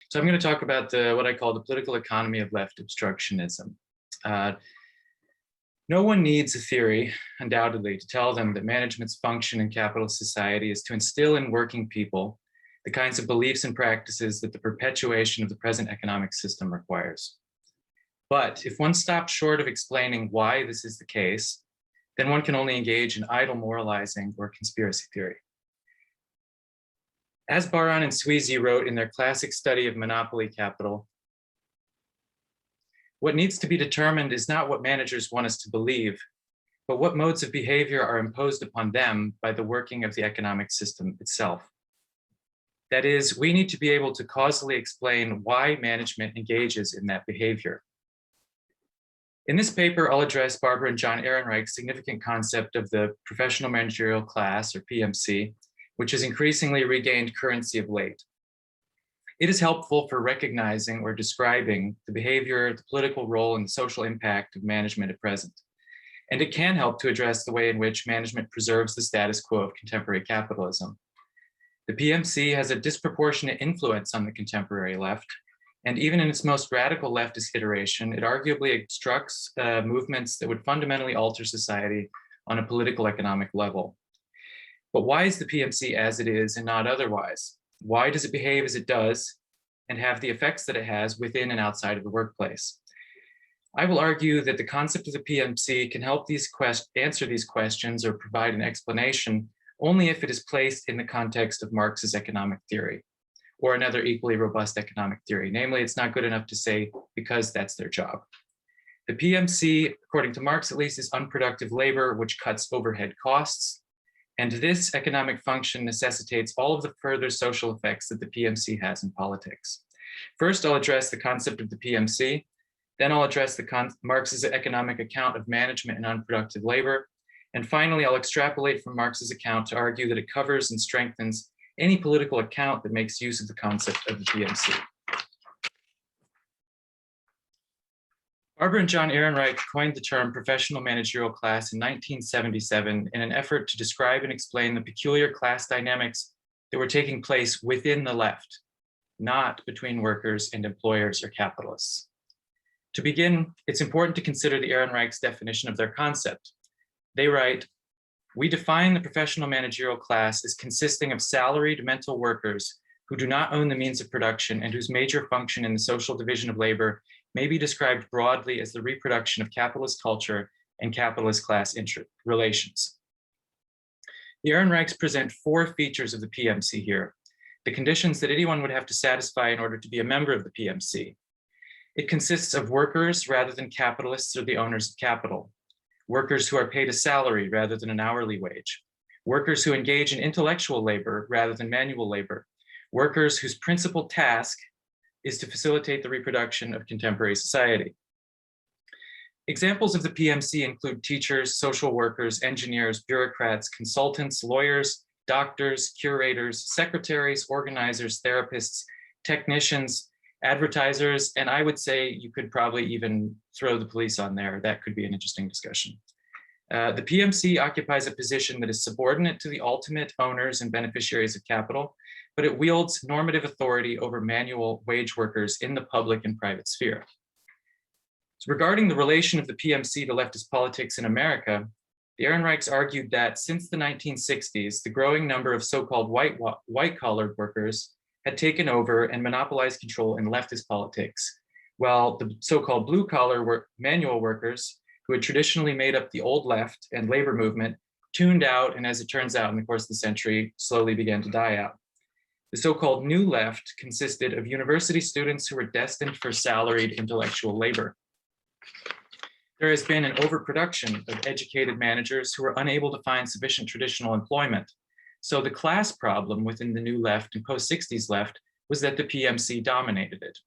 So I'm going to talk about what I call the political economy of left obstructionism. No one needs a theory, undoubtedly, to tell them that management's function in capitalist society is to instill in working people the kinds of beliefs and practices that the perpetuation of the present economic system requires. But if one stops short of explaining why this is the case, then one can only engage in idle moralizing or conspiracy theory. As Baran and Sweezy wrote in their classic study of monopoly capital, what needs to be determined is not what managers want us to believe, but what modes of behavior are imposed upon them by the working of the economic system itself. That is, we need to be able to causally explain why management engages in that behavior. In this paper, I'll address Barbara and John Ehrenreich's significant concept of the professional managerial class, or PMC, which has increasingly regained currency of late. It is helpful for recognizing or describing the behavior, the political role, and the social impact of management at present. And it can help to address the way in which management preserves the status quo of contemporary capitalism. The PMC has a disproportionate influence on the contemporary left, and even in its most radical leftist iteration, it arguably obstructs movements that would fundamentally alter society on a political economic level. But why is the PMC as it is and not otherwise? Why does it behave as it does and have the effects that it has within and outside of the workplace? I will argue that the concept of the PMC can help answer these questions or provide an explanation only if it is placed in the context of Marx's economic theory or another equally robust economic theory. Namely, it's not good enough to say because that's their job. The PMC, according to Marx at least, is unproductive labor, which cuts overhead costs. And this economic function necessitates all of the further social effects that the PMC has in politics. First, I'll address the concept of the PMC. Then I'll address Marx's economic account of management and unproductive labor. And finally, I'll extrapolate from Marx's account to argue that it covers and strengthens any political account that makes use of the concept of the PMC. Barbara and John Ehrenreich coined the term professional managerial class in 1977 in an effort to describe and explain the peculiar class dynamics that were taking place within the left, not between workers and employers or capitalists. To begin, it's important to consider the Ehrenreich's definition of their concept. They write, "We define the professional managerial class as consisting of salaried mental workers who do not own the means of production and whose major function in the social division of labor may be described broadly as the reproduction of capitalist culture and capitalist class relations." The Ehrenreichs present four features of the PMC here, the conditions that anyone would have to satisfy in order to be a member of the PMC. It consists of workers rather than capitalists or the owners of capital, workers who are paid a salary rather than an hourly wage, workers who engage in intellectual labor rather than manual labor, workers whose principal task is to facilitate the reproduction of contemporary society. Examples of the PMC include teachers, social workers, engineers, bureaucrats, consultants, lawyers, doctors, curators, secretaries, organizers, therapists, technicians, advertisers, and I would say you could probably even throw the police on there. That could be an interesting discussion. The PMC occupies a position that is subordinate to the ultimate owners and beneficiaries of capital, but it wields normative authority over manual wage workers in the public and private sphere. So regarding the relation of the PMC to leftist politics in America, the Ehrenreichs argued that since the 1960s, the growing number of so-called white-collar workers had taken over and monopolized control in leftist politics, while the so-called blue-collar manual workers, who had traditionally made up the old left and labor movement, tuned out, and as it turns out in the course of the century, slowly began to die out. The so-called new left consisted of university students who were destined for salaried intellectual labor. There has been an overproduction of educated managers who were unable to find sufficient traditional employment. So the class problem within the new left and post-60s left was that the PMC dominated it.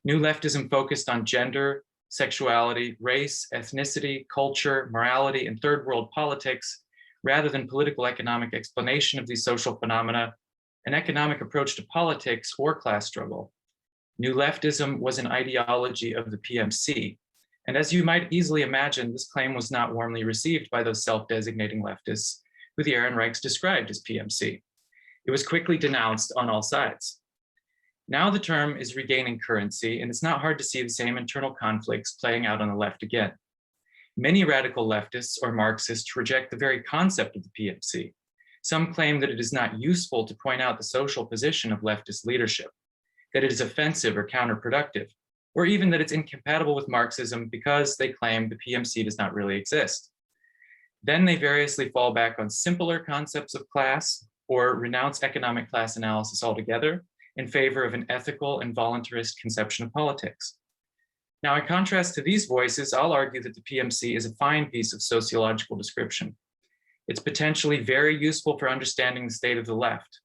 New leftism focused on gender, sexuality, race, ethnicity, culture, morality, and third world politics, rather than political economic explanation of these social phenomena, an economic approach to politics or class struggle. New leftism was an ideology of the PMC. And as you might easily imagine, this claim was not warmly received by those self-designating leftists who the Ehrenreichs described as PMC. It was quickly denounced on all sides. Now the term is regaining currency, and it's not hard to see the same internal conflicts playing out on the left again. Many radical leftists or Marxists reject the very concept of the PMC. Some claim that it is not useful to point out the social position of leftist leadership, that it is offensive or counterproductive, or even that it's incompatible with Marxism because they claim the PMC does not really exist. Then they variously fall back on simpler concepts of class or renounce economic class analysis altogether in favor of an ethical and voluntarist conception of politics. Now, in contrast to these voices, I'll argue that the PMC is a fine piece of sociological description. It's potentially very useful for understanding the state of the left,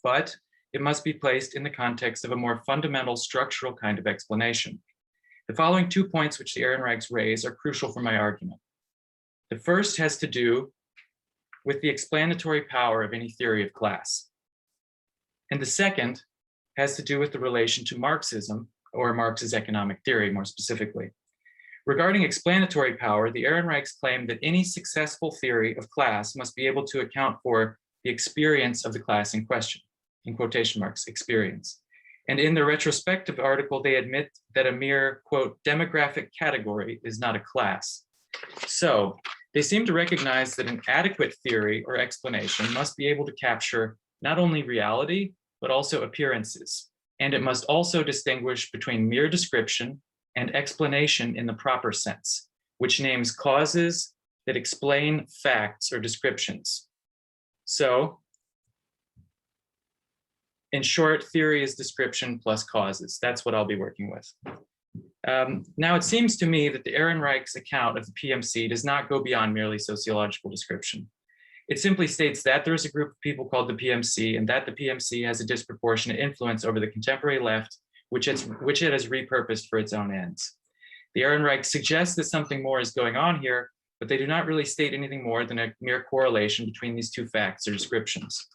but it must be placed in the context of a more fundamental structural kind of explanation. The following 2 points which the Ehrenreichs raise are crucial for my argument. The first has to do with the explanatory power of any theory of class. And the second has to do with the relation to Marxism, or Marx's economic theory more specifically. Regarding explanatory power, the Ehrenreichs claim that any successful theory of class must be able to account for the experience of the class in question, in quotation marks, experience. And in their retrospective article, they admit that a mere, quote, demographic category is not a class. So they seem to recognize that an adequate theory or explanation must be able to capture not only reality, but also appearances. And it must also distinguish between mere description and explanation in the proper sense, which names causes that explain facts or descriptions. So, in short, theory is description plus causes. That's what I'll be working with. Now, it seems to me that the Ehrenreichs account of the PMC does not go beyond merely sociological description. It simply states that there is a group of people called the PMC and that the PMC has a disproportionate influence over the contemporary left, which it has repurposed for its own ends. The Ehrenreichs suggest that something more is going on here, but they do not really state anything more than a mere correlation between these two facts or descriptions.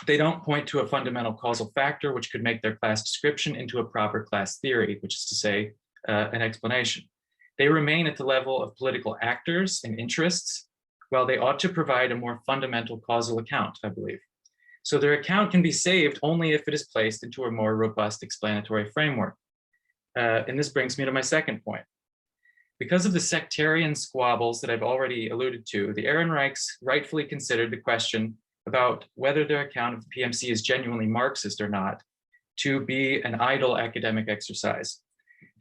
They don't point to a fundamental causal factor which could make their class description into a proper class theory, which is to say, an explanation. They remain at the level of political actors and interests, while they ought to provide a more fundamental causal account, I believe. So their account can be saved only if it is placed into a more robust explanatory framework. And this brings me to my second point. Because of the sectarian squabbles that I've already alluded to, the Ehrenreichs rightfully considered the question about whether their account of the PMC is genuinely Marxist or not to be an idle academic exercise.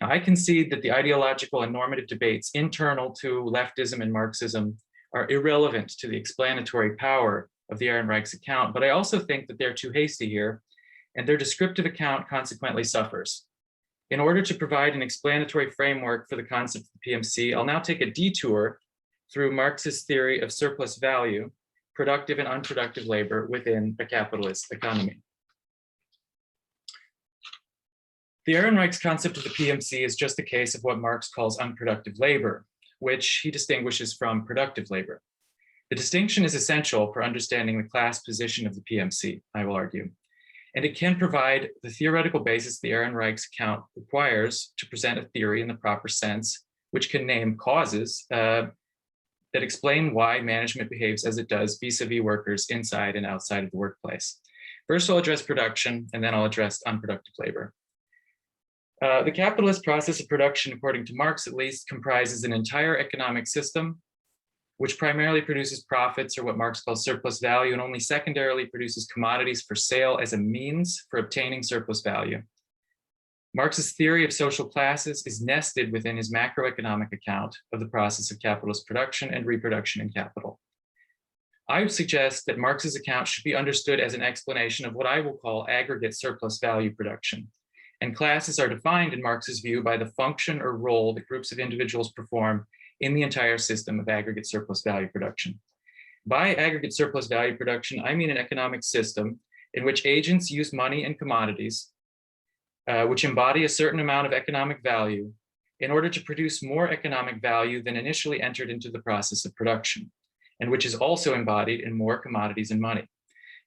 Now, I concede that the ideological and normative debates internal to leftism and Marxism are irrelevant to the explanatory power of the Ehrenreichs account, but I also think that they're too hasty here, and their descriptive account consequently suffers. In order to provide an explanatory framework for the concept of the PMC, I'll now take a detour through Marx's theory of surplus value, productive and unproductive labor within a capitalist economy. The Ehrenreichs concept of the PMC is just a case of what Marx calls unproductive labor, which he distinguishes from productive labor. The distinction is essential for understanding the class position of the PMC, I will argue, and it can provide the theoretical basis the Ehrenreichs account requires to present a theory in the proper sense, which can name causes that explain why management behaves as it does vis-a-vis workers inside and outside of the workplace. First, I'll address production, and then I'll address unproductive labor. The capitalist process of production, according to Marx at least, comprises an entire economic system which primarily produces profits, or what Marx calls surplus value, and only secondarily produces commodities for sale as a means for obtaining surplus value. Marx's theory of social classes is nested within his macroeconomic account of the process of capitalist production and reproduction in capital. I would suggest that Marx's account should be understood as an explanation of what I will call aggregate surplus value production. And classes are defined in Marx's view by the function or role that groups of individuals perform in the entire system of aggregate surplus value production. By aggregate surplus value production, I mean an economic system in which agents use money and commodities, which embody a certain amount of economic value, in order to produce more economic value than initially entered into the process of production, and which is also embodied in more commodities and money.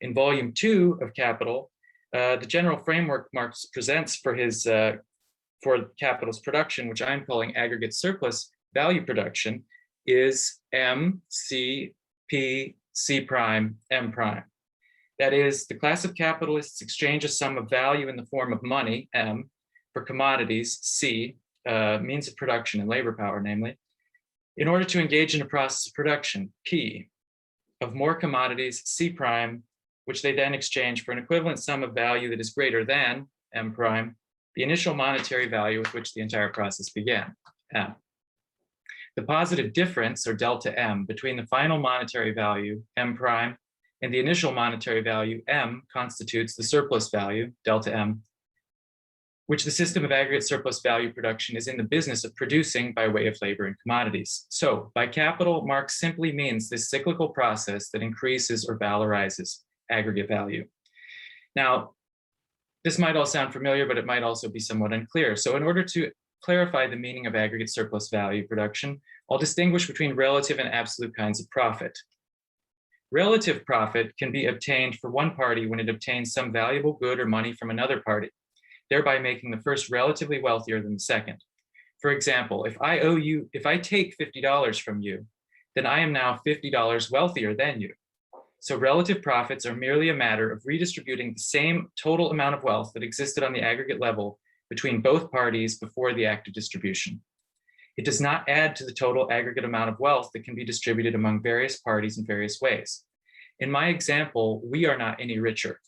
In volume 2 of Capital, the general framework Marx presents for capital's production, which I'm calling aggregate surplus value production, is M, C, P, C prime, M prime. That is, the class of capitalists exchange a sum of value in the form of money, M, for commodities, C, means of production and labor power, namely, in order to engage in a process of production, P, of more commodities, C prime, which they then exchange for an equivalent sum of value that is greater than M prime, the initial monetary value with which the entire process began, M. The positive difference, or delta M, between the final monetary value, M prime, and the initial monetary value, M, constitutes the surplus value, delta M, which the system of aggregate surplus value production is in the business of producing by way of labor and commodities. So by capital, Marx simply means this cyclical process that increases or valorizes aggregate value. Now, this might all sound familiar, but it might also be somewhat unclear. So in order to clarify the meaning of aggregate surplus value production, I'll distinguish between relative and absolute kinds of profit. Relative profit can be obtained for one party when it obtains some valuable good or money from another party, thereby making the first relatively wealthier than the second. For example, if I take $50 from you, then I am now $50 wealthier than you. So relative profits are merely a matter of redistributing the same total amount of wealth that existed on the aggregate level between both parties before the act of distribution. It does not add to the total aggregate amount of wealth that can be distributed among various parties in various ways. In my example, we are not any richer.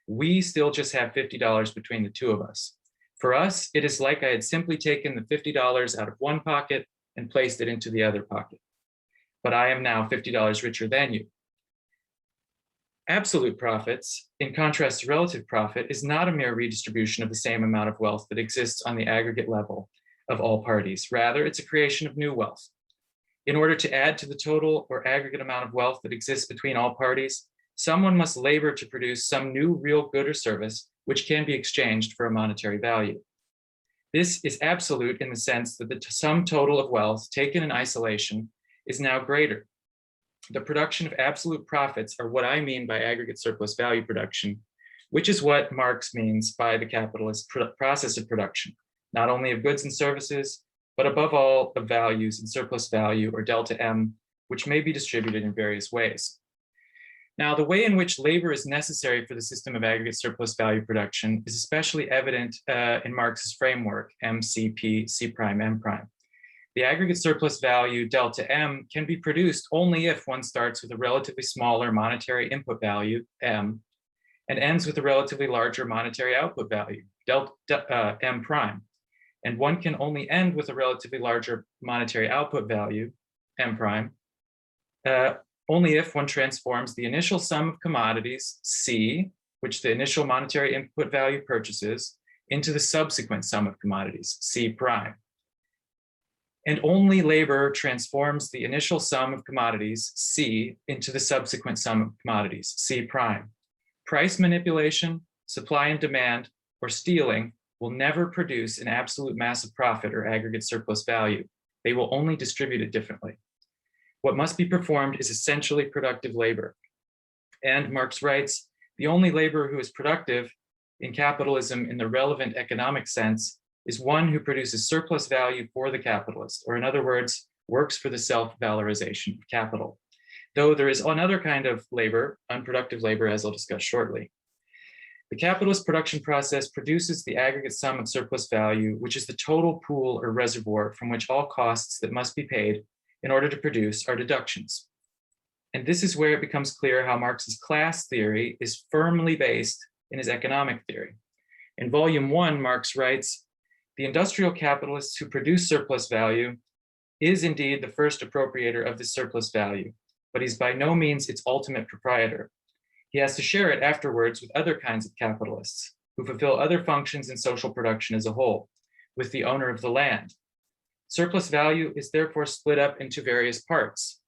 We still just have $50 between the two of us. For us, it is like I had simply taken the $50 out of one pocket and placed it into the other pocket. But I am now $50 richer than you. Absolute profits, in contrast to relative profit, is not a mere redistribution of the same amount of wealth that exists on the aggregate level of all parties. Rather, it's a creation of new wealth. In order to add to the total or aggregate amount of wealth that exists between all parties, someone must labor to produce some new real good or service which can be exchanged for a monetary value. This is absolute in the sense that the sum total of wealth taken in isolation is now greater. The production of absolute profits are what I mean by aggregate surplus value production, which is what Marx means by the capitalist process of production, not only of goods and services, but above all of values and surplus value, or delta M, which may be distributed in various ways. Now, the way in which labor is necessary for the system of aggregate surplus value production is especially evident in Marx's framework, MCP, C prime, M prime. The aggregate surplus value, delta M, can be produced only if one starts with a relatively smaller monetary input value, M, and ends with a relatively larger monetary output value, delta M prime. And one can only end with a relatively larger monetary output value, M prime, only if one transforms the initial sum of commodities, C, which the initial monetary input value purchases, into the subsequent sum of commodities, C prime. And only labor transforms the initial sum of commodities, C, into the subsequent sum of commodities, C prime. Price manipulation, supply and demand, or stealing will never produce an absolute mass of profit or aggregate surplus value. They will only distribute it differently. What must be performed is essentially productive labor. And Marx writes, the only laborer who is productive in capitalism in the relevant economic sense is one who produces surplus value for the capitalist, or in other words, works for the self-valorization of capital. Though there is another kind of labor, unproductive labor, as I'll discuss shortly. The capitalist production process produces the aggregate sum of surplus value, which is the total pool or reservoir from which all costs that must be paid in order to produce are deductions. And this is where it becomes clear how Marx's class theory is firmly based in his economic theory. In volume 1, Marx writes, the industrial capitalist who produce surplus value is indeed the first appropriator of this surplus value, but he's by no means its ultimate proprietor. He has to share it afterwards with other kinds of capitalists who fulfill other functions in social production as a whole, with the owner of the land. Surplus value is therefore split up into various parts.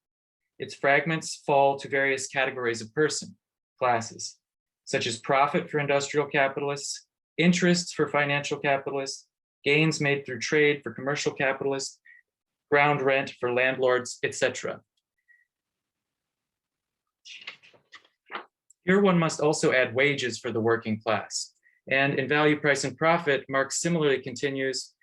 Its fragments fall to various categories of person, classes, such as profit for industrial capitalists, interests for financial capitalists, gains made through trade for commercial capitalists, ground rent for landlords, etc. Here one must also add wages for the working class. And in Value, Price, and Profit, Marx similarly continues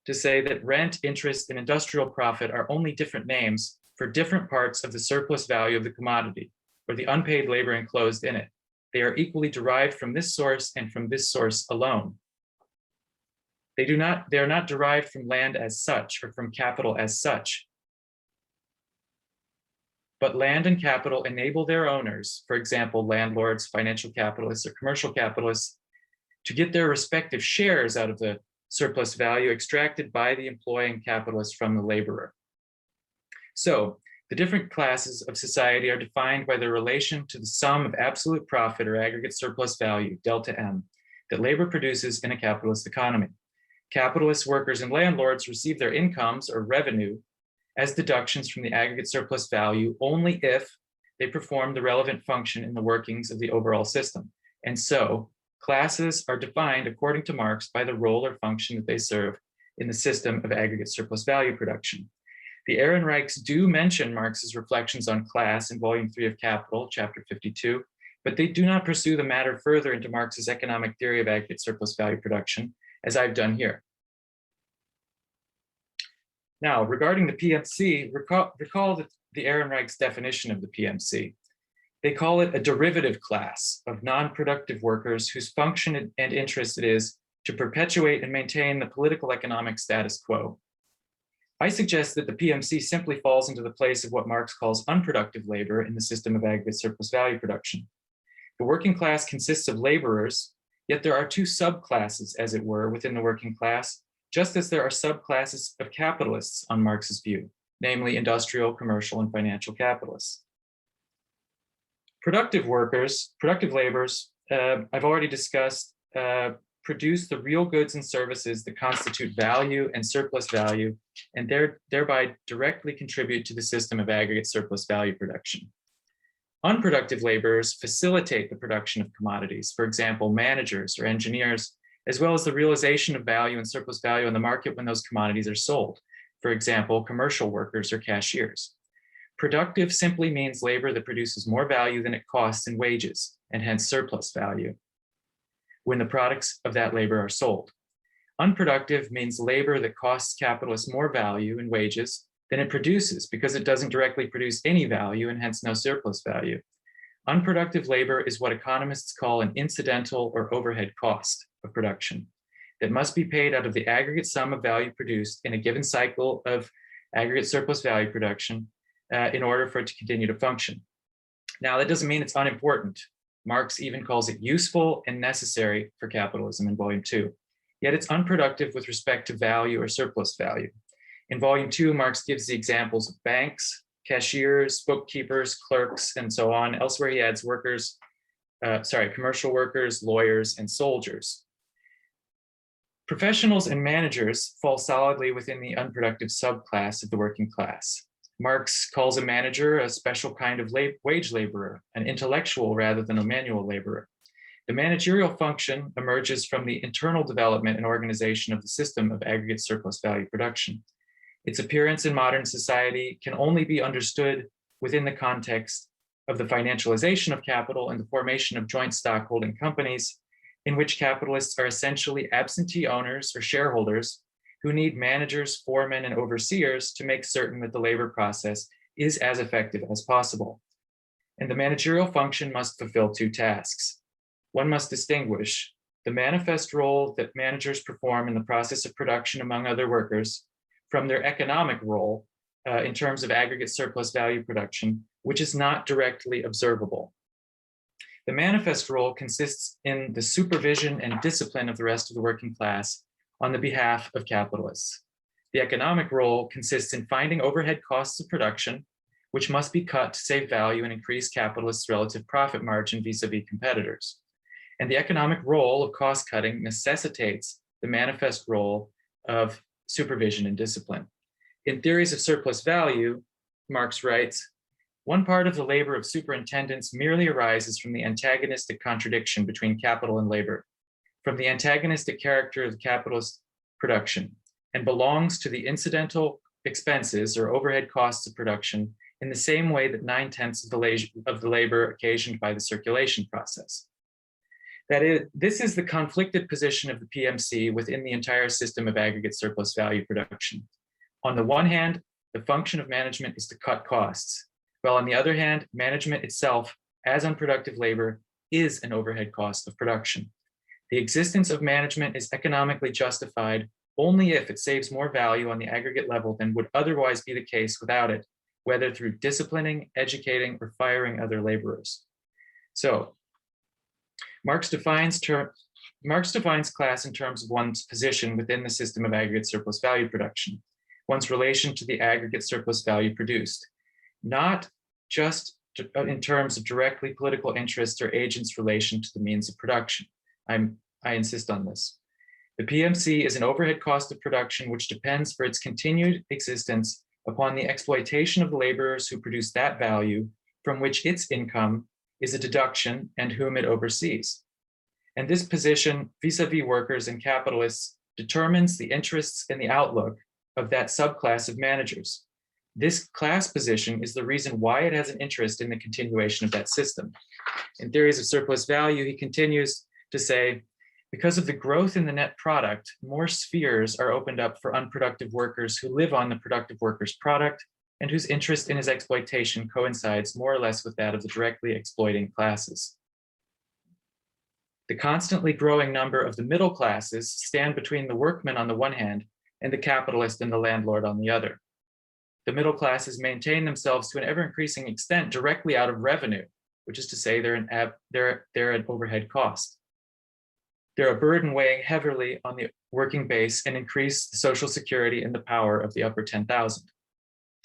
to say that rent, interest, and industrial profit are only different names for different parts of the surplus value of the commodity, or the unpaid labor enclosed in it. They are equally derived from this source and from this source alone. They are not derived from land as such or from capital as such. But land and capital enable their owners, for example, landlords, financial capitalists, or commercial capitalists, to get their respective shares out of the surplus value extracted by the employing capitalist from the laborer. So the different classes of society are defined by their relation to the sum of absolute profit or aggregate surplus value, delta M, that labor produces in a capitalist economy. Capitalists, workers, and landlords receive their incomes or revenue as deductions from the aggregate surplus value only if they perform the relevant function in the workings of the overall system. And so classes are defined according to Marx by the role or function that they serve in the system of aggregate surplus value production. The Ehrenreichs do mention Marx's reflections on class in volume 3 of Capital, chapter 52, but they do not pursue the matter further into Marx's economic theory of aggregate surplus value production, as I've done here. Now, regarding the PMC, recall the Ehrenreich's definition of the PMC. They call it a derivative class of non-productive workers whose function and interest it is to perpetuate and maintain the political economic status quo. I suggest that the PMC simply falls into the place of what Marx calls unproductive labor in the system of aggregate surplus value production. The working class consists of laborers, yet there are two subclasses, as it were, within the working class, just as there are subclasses of capitalists on Marx's view, namely industrial, commercial, and financial capitalists. Productive laborers, I've already discussed, produce the real goods and services that constitute value and surplus value, and thereby directly contribute to the system of aggregate surplus value production. Unproductive laborers facilitate the production of commodities, for example, managers or engineers, as well as the realization of value and surplus value on the market when those commodities are sold, for example, commercial workers or cashiers. Productive simply means labor that produces more value than it costs in wages, and hence surplus value, when the products of that labor are sold. Unproductive means labor that costs capitalists more value in wages than it produces because it doesn't directly produce any value and hence no surplus value. Unproductive labor is what economists call an incidental or overhead cost of production that must be paid out of the aggregate sum of value produced in a given cycle of aggregate surplus value production in order for it to continue to function. Now, that doesn't mean it's unimportant. Marx even calls it useful and necessary for capitalism in volume 2. Yet it's unproductive with respect to value or surplus value. In volume 2, Marx gives the examples of banks, cashiers, bookkeepers, clerks, and so on. Elsewhere, he adds commercial workers, lawyers, and soldiers. Professionals and managers fall solidly within the unproductive subclass of the working class. Marx calls a manager a special kind of wage laborer, an intellectual rather than a manual laborer. The managerial function emerges from the internal development and organization of the system of aggregate surplus value production. Its appearance in modern society can only be understood within the context of the financialization of capital and the formation of joint stockholding companies, in which capitalists are essentially absentee owners or shareholders who need managers, foremen, and overseers to make certain that the labor process is as effective as possible. And the managerial function must fulfill two tasks. One must distinguish the manifest role that managers perform in the process of production among other workers from their economic role in terms of aggregate surplus value production, which is not directly observable. The manifest role consists in the supervision and discipline of the rest of the working class on the behalf of capitalists. The economic role consists in finding overhead costs of production, which must be cut to save value and increase capitalists' relative profit margin vis-a-vis competitors. And the economic role of cost cutting necessitates the manifest role of supervision and discipline. In Theories of Surplus Value, Marx writes, one part of the labor of superintendents merely arises from the antagonistic contradiction between capital and labor, from the antagonistic character of the capitalist production, and belongs to the incidental expenses or overhead costs of production in the same way that 9/10 of the labor occasioned by the circulation process. That is, this is the conflicted position of the PMC within the entire system of aggregate surplus value production. On the one hand, the function of management is to cut costs, while on the other hand, management itself, as unproductive labor, is an overhead cost of production. The existence of management is economically justified only if it saves more value on the aggregate level than would otherwise be the case without it, whether through disciplining, educating, or firing other laborers. So Marx defines class in terms of one's position within the system of aggregate surplus value production, one's relation to the aggregate surplus value produced, not just in terms of directly political interest or agents' relation to the means of production. I insist on this. The PMC is an overhead cost of production which depends for its continued existence upon the exploitation of the laborers who produce that value from which its income is a deduction and whom it oversees. And this position vis-a-vis workers and capitalists determines the interests and the outlook of that subclass of managers. This class position is the reason why it has an interest in the continuation of that system. In Theories of Surplus Value, he continues to say, because of the growth in the net product, more spheres are opened up for unproductive workers who live on the productive worker's product and whose interest in his exploitation coincides more or less with that of the directly exploiting classes. The constantly growing number of the middle classes stand between the workman on the one hand and the capitalist and the landlord on the other. The middle classes maintain themselves to an ever-increasing extent directly out of revenue, which is to say they're an overhead cost. They're a burden weighing heavily on the working base and increase the social security and the power of the upper 10,000.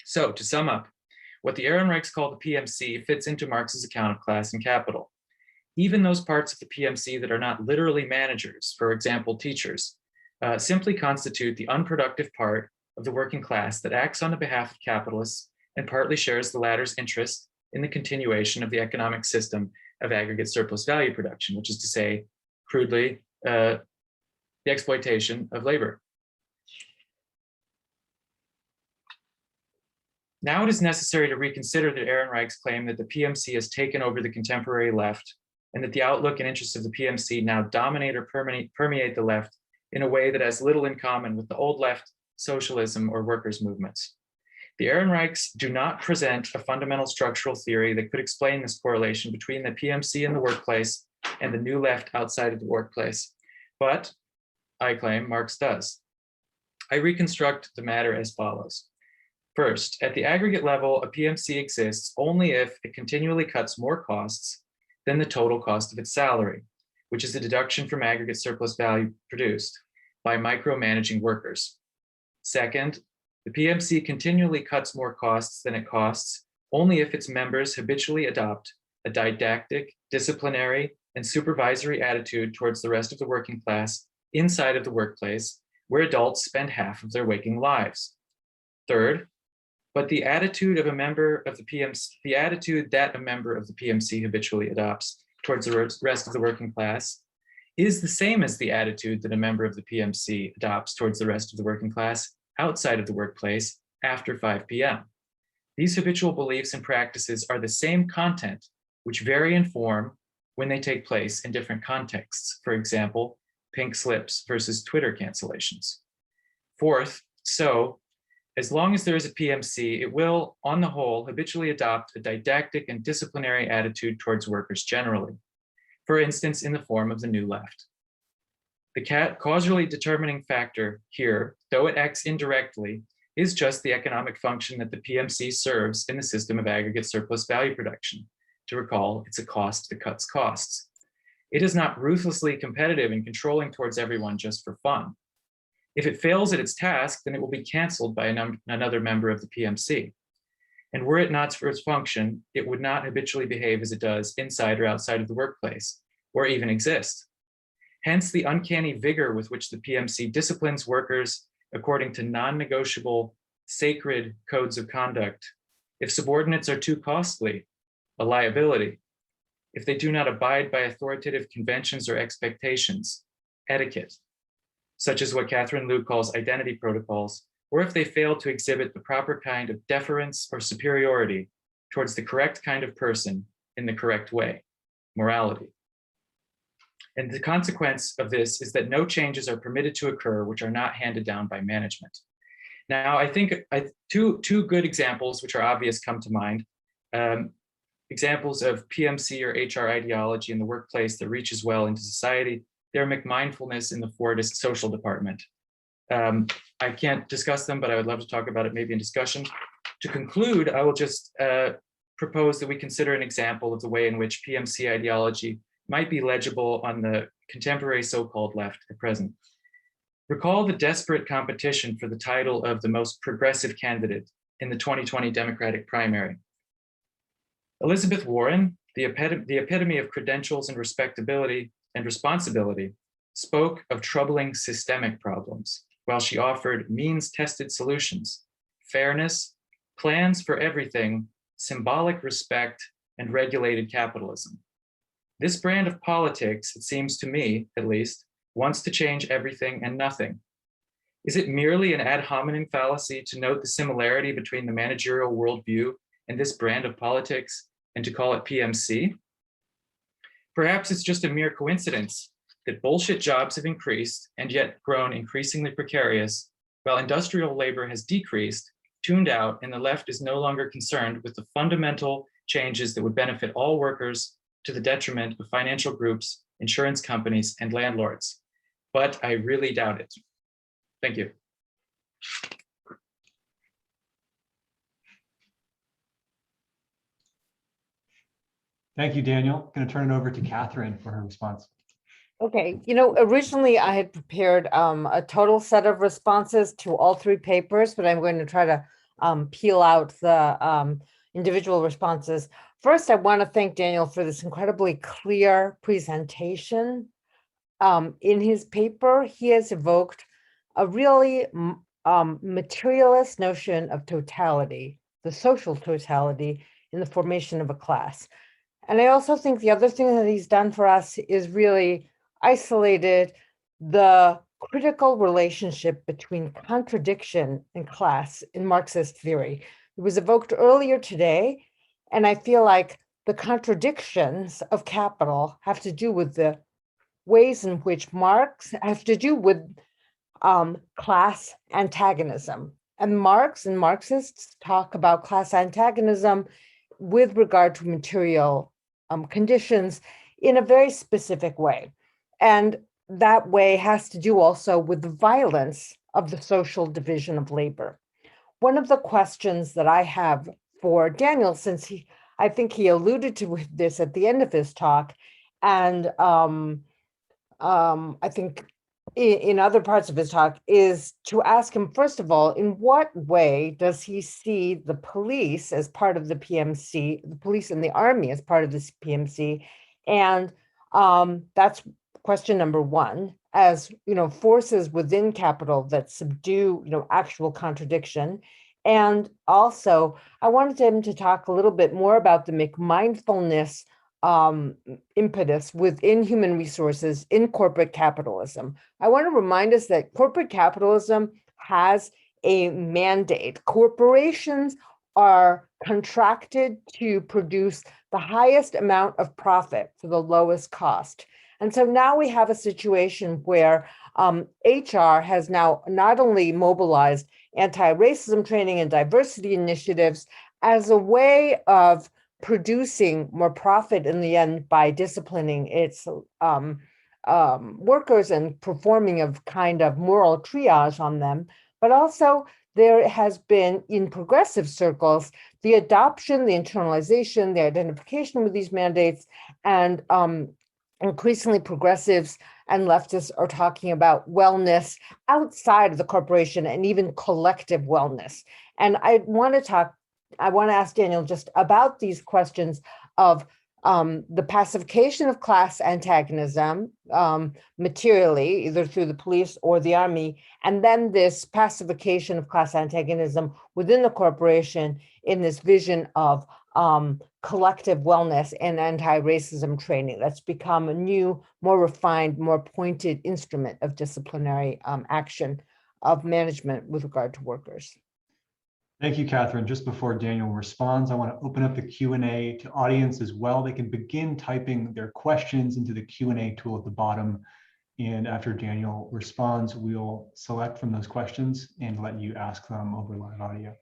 So to sum up, what the Ehrenreichs call the PMC fits into Marx's account of class and capital. Even those parts of the PMC that are not literally managers, for example, teachers, simply constitute the unproductive part of the working class that acts on the behalf of capitalists and partly shares the latter's interest in the continuation of the economic system of aggregate surplus value production, which is to say, crudely, the exploitation of labor. Now it is necessary to reconsider the Ehrenreich's claim that the PMC has taken over the contemporary left and that the outlook and interests of the PMC now dominate or permeate the left in a way that has little in common with the old left, socialism, or workers' movements. The Ehrenreichs do not present a fundamental structural theory that could explain this correlation between the PMC in the workplace and the new left outside of the workplace. But I claim Marx does. I reconstruct the matter as follows. First, at the aggregate level, a PMC exists only if it continually cuts more costs than the total cost of its salary, which is the deduction from aggregate surplus value produced by micromanaging workers. Second, the PMC continually cuts more costs than it costs only if its members habitually adopt a didactic, disciplinary, and supervisory attitude towards the rest of the working class inside of the workplace, where adults spend half of their waking lives. Third, but the attitude of a member of the PMC, the attitude that a member of the PMC habitually adopts towards the rest of the working class is the same as the attitude that a member of the PMC adopts towards the rest of the working class outside of the workplace after 5 p.m. These habitual beliefs and practices are the same content, which vary in form when they take place in different contexts. For example, pink slips versus Twitter cancellations. Fourth, so as long as there is a PMC, it will, on the whole, habitually adopt a didactic and disciplinary attitude towards workers generally, for instance, in the form of the new left. The causally determining factor here, though it acts indirectly, is just the economic function that the PMC serves in the system of aggregate surplus value production. To recall, it's a cost that cuts costs. It is not ruthlessly competitive and controlling towards everyone just for fun. If it fails at its task, then it will be canceled by another member of the PMC. And were it not for its function, it would not habitually behave as it does inside or outside of the workplace, or even exist. Hence the uncanny vigor with which the PMC disciplines workers according to non-negotiable, sacred codes of conduct. If subordinates are too costly, a liability. If they do not abide by authoritative conventions or expectations, etiquette, such as what Catherine Liu calls identity protocols, or if they fail to exhibit the proper kind of deference or superiority towards the correct kind of person in the correct way, morality. And the consequence of this is that no changes are permitted to occur which are not handed down by management. Now, I think two good examples which are obvious come to mind. examples of PMC or HR ideology in the workplace that reaches well into society. They're McMindfulness in the Fordist social department. I can't discuss them, but I would love to talk about it maybe in discussion. To conclude, I will just propose that we consider an example of the way in which PMC ideology might be legible on the contemporary so-called left at present. Recall the desperate competition for the title of the most progressive candidate in the 2020 Democratic primary. Elizabeth Warren, the epitome of credentials and respectability and responsibility, spoke of troubling systemic problems, while she offered means-tested solutions, fairness, plans for everything, symbolic respect, and regulated capitalism. This brand of politics, it seems to me, at least, wants to change everything and nothing. Is it merely an ad hominem fallacy to note the similarity between the managerial worldview and this brand of politics and to call it PMC? Perhaps it's just a mere coincidence that bullshit jobs have increased and yet grown increasingly precarious, while industrial labor has decreased, tuned out, and the left is no longer concerned with the fundamental changes that would benefit all workers to the detriment of financial groups, insurance companies, and landlords. But I really doubt it. Thank you. Thank you, Daniel. I'm going to turn it over to Catherine for her response. Okay, originally I had prepared a total set of responses to all three papers, but I'm going to try to peel out the individual responses. First, I want to thank Daniel for this incredibly clear presentation. In his paper, he has evoked a really materialist notion of totality, the social totality in the formation of a class. And I also think the other thing that he's done for us is really isolated the critical relationship between contradiction and class in Marxist theory. It was evoked earlier today, and I feel like the contradictions of capital have to do with the ways in which Marx have to do with class antagonism. And Marx and Marxists talk about class antagonism with regard to material conditions in a very specific way. And that way has to do also with the violence of the social division of labor. One of the questions that I have for Daniel, since I think he alluded to this at the end of his talk, and I think in other parts of his talk, is to ask him, first of all, in what way does he see the police as part of the PMC, the police and the army as part of this PMC? And that's question number one, as forces within capital that subdue actual contradiction. And also, I wanted him to talk a little bit more about the McMindfulness impetus within human resources in corporate capitalism. I want to remind us that corporate capitalism has a mandate. Corporations are contracted to produce the highest amount of profit for the lowest cost. And so now we have a situation where HR has now not only mobilized anti-racism training and diversity initiatives as a way of producing more profit in the end by disciplining its workers and performing a kind of moral triage on them, but also there has been in progressive circles the adoption, the internalization, the identification with these mandates, and increasingly progressives and leftists are talking about wellness outside of the corporation and even collective wellness. And I want to ask Daniel just about these questions of the pacification of class antagonism materially, either through the police or the army, and then this pacification of class antagonism within the corporation in this vision of collective wellness and anti-racism training that's become a new, more refined, more pointed instrument of disciplinary action of management with regard to workers. Thank you, Catherine. Just before Daniel responds, I want to open up the Q&A to audience as well. They can begin typing their questions into the Q&A tool at the bottom. And after Daniel responds, we'll select from those questions and let you ask them over live audio.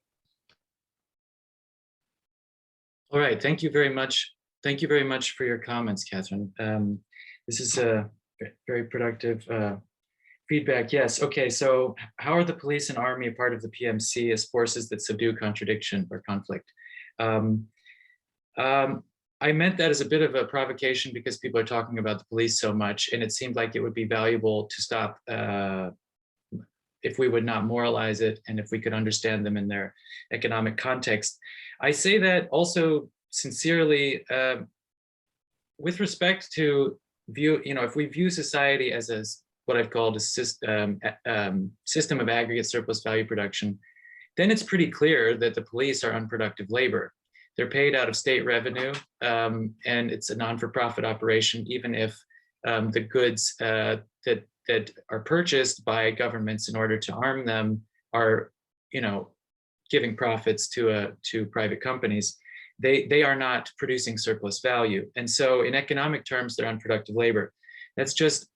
All right, thank you very much. Thank you very much for your comments, Catherine. This is a very productive feedback. Yes, okay, so how are the police and army a part of the PMC as forces that subdue contradiction or conflict? I meant that as a bit of a provocation because people are talking about the police so much, and it seemed like it would be valuable to stop if we would not moralize it and if we could understand them in their economic context. I say that also sincerely with respect to view, if we view society as what I've called a system of aggregate surplus value production, then it's pretty clear that the police are unproductive labor. They're paid out of state revenue, and it's a non-for-profit operation, even if the goods that are purchased by governments in order to arm them are, giving profits to private companies. They are not producing surplus value, and so in economic terms, they're unproductive labor. That's just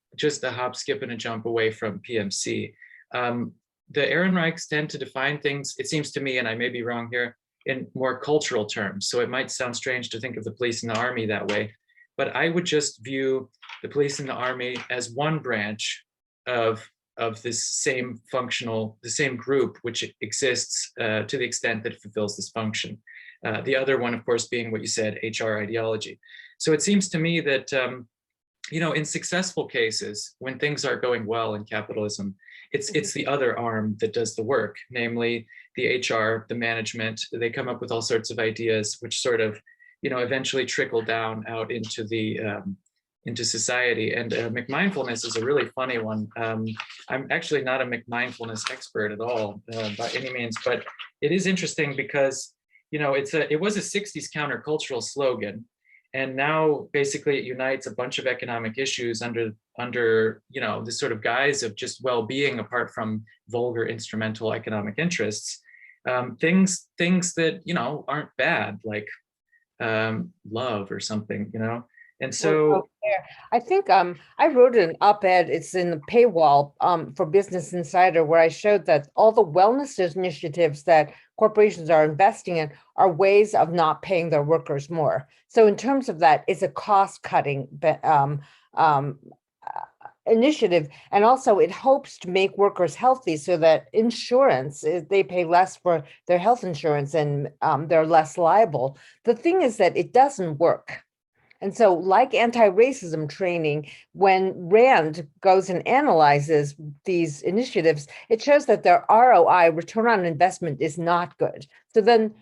a hop, skip, and a jump away from PMC. The Ehrenreichs tend to define things, it seems to me, and I may be wrong here, in more cultural terms. So it might sound strange to think of the police and the army that way, but I would just view the police and the army as one branch of this same the same group, which exists to the extent that it fulfills this function. The other one, of course, being what you said, HR ideology. So it seems to me that, in successful cases, when things are going well in capitalism, it's the other arm that does the work, namely the HR, the management. They come up with all sorts of ideas, which sort of, eventually trickle down out into the into society. And McMindfulness is a really funny one. I'm actually not a McMindfulness expert at all by any means, but it is interesting because, it was a 60s countercultural slogan. And now basically it unites a bunch of economic issues under this sort of guise of just well-being apart from vulgar instrumental economic interests. Things that, aren't bad, like love or something, And so I think I wrote an op-ed, it's in the paywall for Business Insider, where I showed that all the wellness initiatives that corporations are investing in are ways of not paying their workers more. So in terms of that, it's a cost-cutting initiative. And also it hopes to make workers healthy so that insurance, they pay less for their health insurance and they're less liable. The thing is that it doesn't work. And so like anti-racism training, when RAND goes and analyzes these initiatives, it shows that their ROI, return on investment, is not good. So then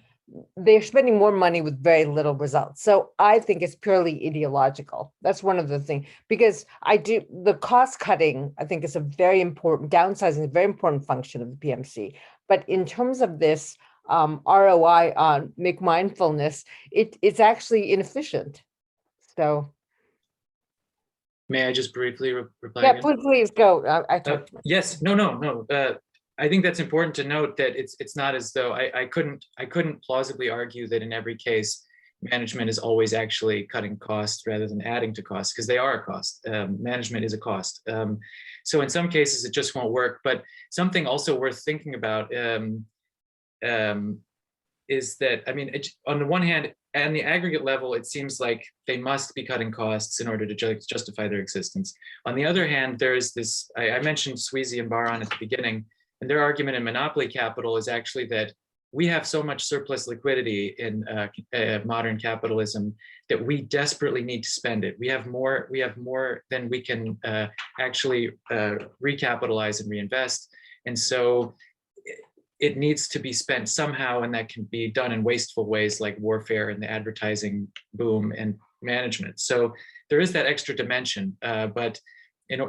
they're spending more money with very little results. So I think it's purely ideological. That's one of the things, because the cost cutting, I think, is a very important, downsizing, a very important function of the PMC. But in terms of this ROI on McMindfulness, it's actually inefficient. So, may I just briefly reply? Yeah, again? please go. Yes, no. I think that's important to note that it's not as though I couldn't plausibly argue that in every case management is always actually cutting costs rather than adding to costs, because they are a cost. Management is a cost. So in some cases it just won't work. But something also worth thinking about is that, on the one hand, on the aggregate level, it seems like they must be cutting costs in order to justify their existence. On the other hand, there is this, I mentioned Sweezy and Baron at the beginning, and their argument in monopoly capital is actually that we have so much surplus liquidity in modern capitalism that we desperately need to spend it. We have more than we can actually recapitalize and reinvest. And so it needs to be spent somehow, and that can be done in wasteful ways like warfare and the advertising boom and management. So there is that extra dimension, but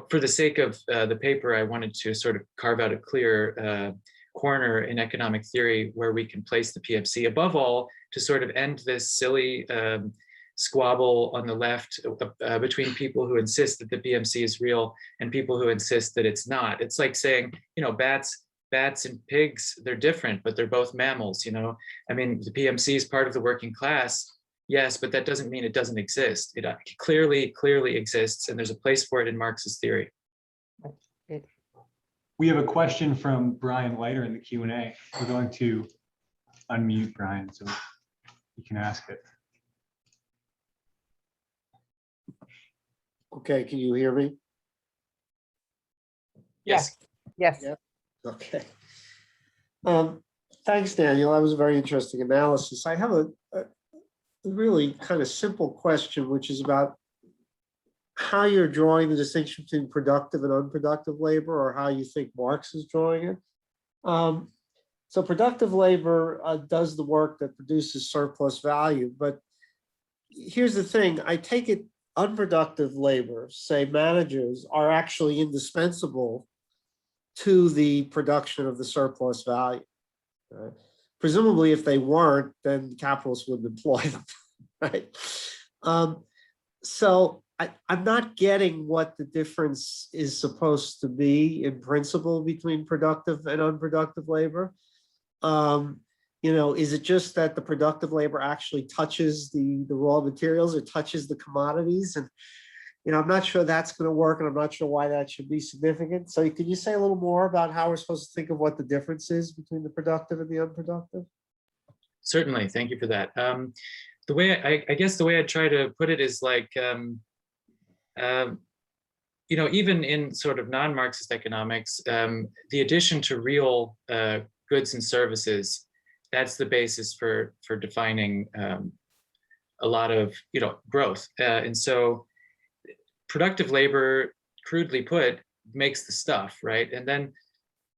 for the sake of the paper, I wanted to sort of carve out a clear corner in economic theory where we can place the PMC, above all, to sort of end this silly squabble on the left between people who insist that the PMC is real and people who insist that it's not. It's like saying, bats and pigs, they're different, but they're both mammals, The PMC is part of the working class, yes, but that doesn't mean it doesn't exist. It clearly exists, and there's a place for it in Marxist theory. We have a question from Brian Leiter in the Q&A. We're going to unmute Brian so you can ask it. Okay, can you hear me? Yes. Yes. Yeah. Okay. Thanks, Daniel. That was a very interesting analysis. I have a really kind of simple question, which is about how you're drawing the distinction between productive and unproductive labor, or how you think Marx is drawing it. So productive labor does the work that produces surplus value. But here's the thing, I take it unproductive labor, say managers, are actually indispensable to the production of the surplus value. Right? Presumably, if they weren't, then capitalists wouldn't employ them, right? So I'm not getting what the difference is supposed to be in principle between productive and unproductive labor. You know, is it just that the productive labor actually touches the raw materials, or touches the commodities? And, you know, I'm not sure that's going to work, and I'm not sure why that should be significant. So can you say a little more about how we're supposed to think of what the difference is between the productive and the unproductive? Certainly, thank you for that. The way I guess the way I try to put it is like, you know, even in sort of non-Marxist economics, the addition to real goods and services, that's the basis for defining a lot of, you know, growth. And so productive labor, crudely put, makes the stuff, right? And then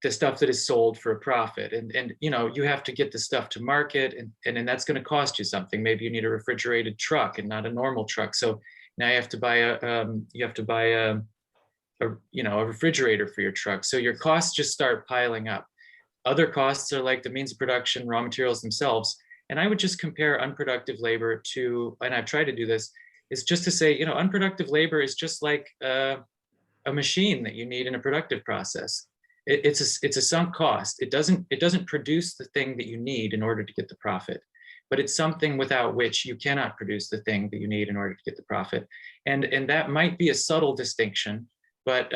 the stuff that is sold for a profit, and you know, you have to get the stuff to market, and that's going to cost you something. Maybe you need a refrigerated truck and not a normal truck. So now you have to buy a you know, a refrigerator for your truck. So your costs just start piling up. Other costs are like the means of production, raw materials themselves. And I would just compare unproductive labor to, and I've tried to do this, is just to say, you know, unproductive labor is just like a machine that you need in a productive process. It's a sunk cost. It doesn't produce the thing that you need in order to get the profit, but it's something without which you cannot produce the thing that you need in order to get the profit. And that might be a subtle distinction, but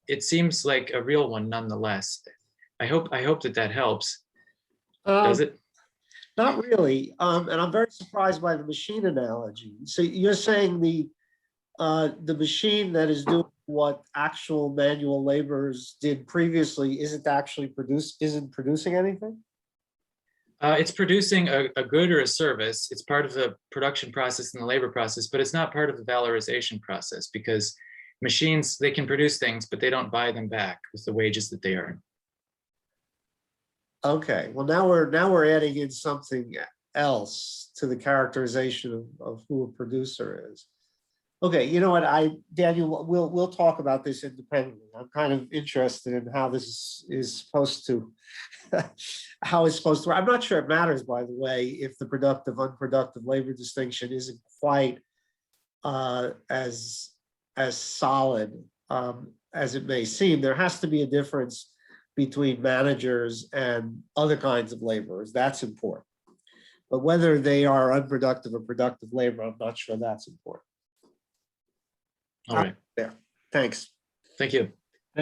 it seems like a real one nonetheless. I hope that helps. Does it? Not really. And I'm very surprised by the machine analogy. So you're saying the machine that is doing what actual manual laborers did previously isn't producing anything? It's producing a good or a service. It's part of the production process and the labor process, but it's not part of the valorization process, because machines, they can produce things, but they don't buy them back with the wages that they earn. Okay, well, now we're adding in something else to the characterization of who a producer is. Okay, you know what, Daniel, we'll talk about this independently. I'm kind of interested in how this is supposed to, how it's supposed to work. I'm not sure it matters, by the way, if the productive, unproductive labor distinction isn't quite as solid as it may seem. There has to be a difference between managers and other kinds of laborers. That's important. But whether they are unproductive or productive labor, I'm not sure that's important. All right. There. Thanks. Thank you.